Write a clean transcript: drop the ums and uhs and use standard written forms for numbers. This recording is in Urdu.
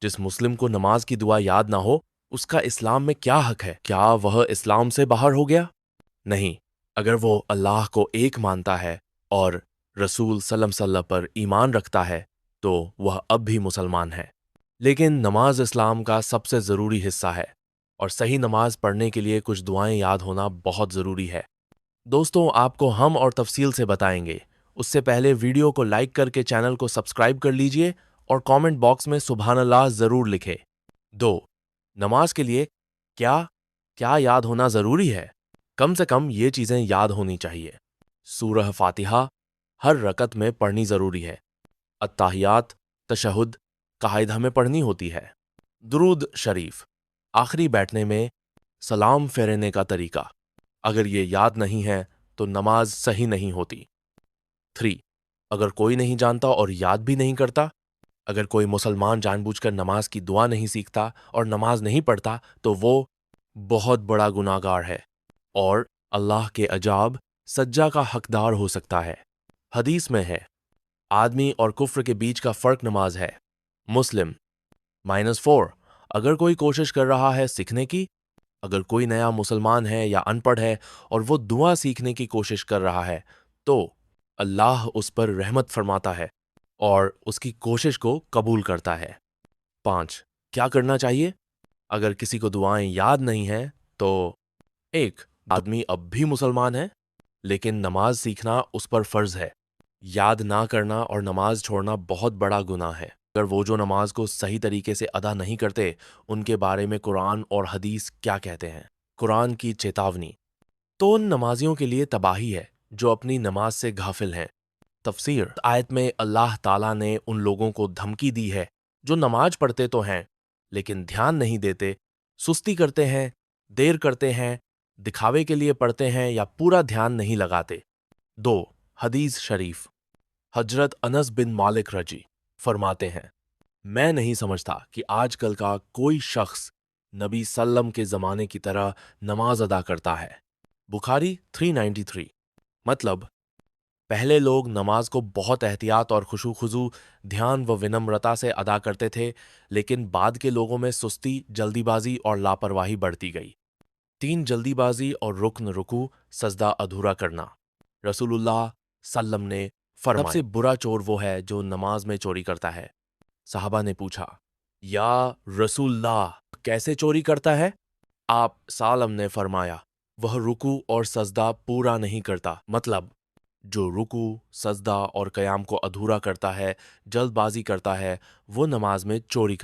جس مسلم کو نماز کی دعا یاد نہ ہو اس کا اسلام میں کیا حق ہے؟ کیا وہ اسلام سے باہر ہو گیا؟ نہیں، اگر وہ اللہ کو ایک مانتا ہے اور رسول صلی اللہ علیہ وسلم پر ایمان رکھتا ہے تو وہ اب بھی مسلمان ہے۔ لیکن نماز اسلام کا سب سے ضروری حصہ ہے اور صحیح نماز پڑھنے کے لیے کچھ دعائیں یاد ہونا بہت ضروری ہے۔ دوستوں، آپ کو ہم اور تفصیل سے بتائیں گے۔ اس سے پہلے ویڈیو کو لائک کر کے چینل کو سبسکرائب کر لیجئے اور کامنٹ باکس میں سبحان اللہ ضرور لکھیں۔ 2. نماز کے لیے کیا کیا یاد ہونا ضروری ہے؟ کم سے کم یہ چیزیں یاد ہونی چاہیے۔ سورہ فاتحہ ہر رکعت میں پڑھنی ضروری ہے۔ التحیات، تشہد، قاعدہ میں پڑھنی ہوتی ہے۔ درود شریف، آخری بیٹھنے میں سلام پھیرنے کا طریقہ۔ اگر یہ یاد نہیں ہے تو نماز صحیح نہیں ہوتی۔ 3. اگر کوئی نہیں جانتا اور یاد بھی نہیں کرتا، اگر کوئی مسلمان جان بوجھ کر نماز کی دعا نہیں سیکھتا اور نماز نہیں پڑھتا تو وہ بہت بڑا گناہگار ہے اور اللہ کے عذاب سجدہ کا حقدار ہو سکتا ہے۔ حدیث میں ہے، آدمی اور کفر کے بیچ کا فرق نماز ہے۔ مسلم -4. اگر کوئی کوشش کر رہا ہے سیکھنے کی، اگر کوئی نیا مسلمان ہے یا ان پڑھ ہے اور وہ دعا سیکھنے کی کوشش کر رہا ہے تو اللہ اس پر رحمت فرماتا ہے اور اس کی کوشش کو قبول کرتا ہے۔ 5. کیا کرنا چاہیے اگر کسی کو دعائیں یاد نہیں ہیں؟ تو 1. آدمی اب بھی مسلمان ہے لیکن نماز سیکھنا اس پر فرض ہے۔ یاد نہ کرنا اور نماز چھوڑنا بہت بڑا گناہ ہے۔ اگر وہ جو نماز کو صحیح طریقے سے ادا نہیں کرتے ان کے بارے میں قرآن اور حدیث کیا کہتے ہیں؟ قرآن کی چیتاونی تو ان نمازیوں کے لیے تباہی ہے جو اپنی نماز سے غافل ہیں۔ تفسیر آیت میں اللہ تعالیٰ نے ان لوگوں کو دھمکی دی ہے جو نماز پڑھتے تو ہیں لیکن دھیان نہیں دیتے، سستی کرتے ہیں، دیر کرتے ہیں، دکھاوے کے لیے پڑھتے ہیں یا پورا دھیان نہیں لگاتے۔ 2. حدیث شریف، حضرت انس بن مالک رضی فرماتے ہیں، میں نہیں سمجھتا کہ آج کل کا کوئی شخص نبی صلی اللہ علیہ وسلم کے زمانے کی طرح نماز ادا کرتا ہے۔ بخاری 393۔ مطلب پہلے لوگ نماز کو بہت احتیاط اور خشوع خضوع، دھیان و ونمرتا سے ادا کرتے تھے، لیکن بعد کے لوگوں میں سستی، جلدی بازی اور لاپرواہی بڑھتی گئی۔ 3. جلدی بازی اور رکن رکوع، سجدہ ادھورا کرنا۔ رسول اللہ صلی اللہ علیہ وسلم نے فرمایا، سب سے برا چور وہ ہے جو نماز میں چوری کرتا ہے۔ صحابہ نے پوچھا، یا رسول اللہ کیسے چوری کرتا ہے؟ آپ صلی اللہ علیہ وسلم نے فرمایا، وہ رکوع اور سجدہ پورا نہیں کرتا۔ مطلب جو رکوع، سجدہ اور قیام کو ادھورا کرتا ہے، جلد بازی کرتا ہے، وہ نماز میں چوری کرتا ہے۔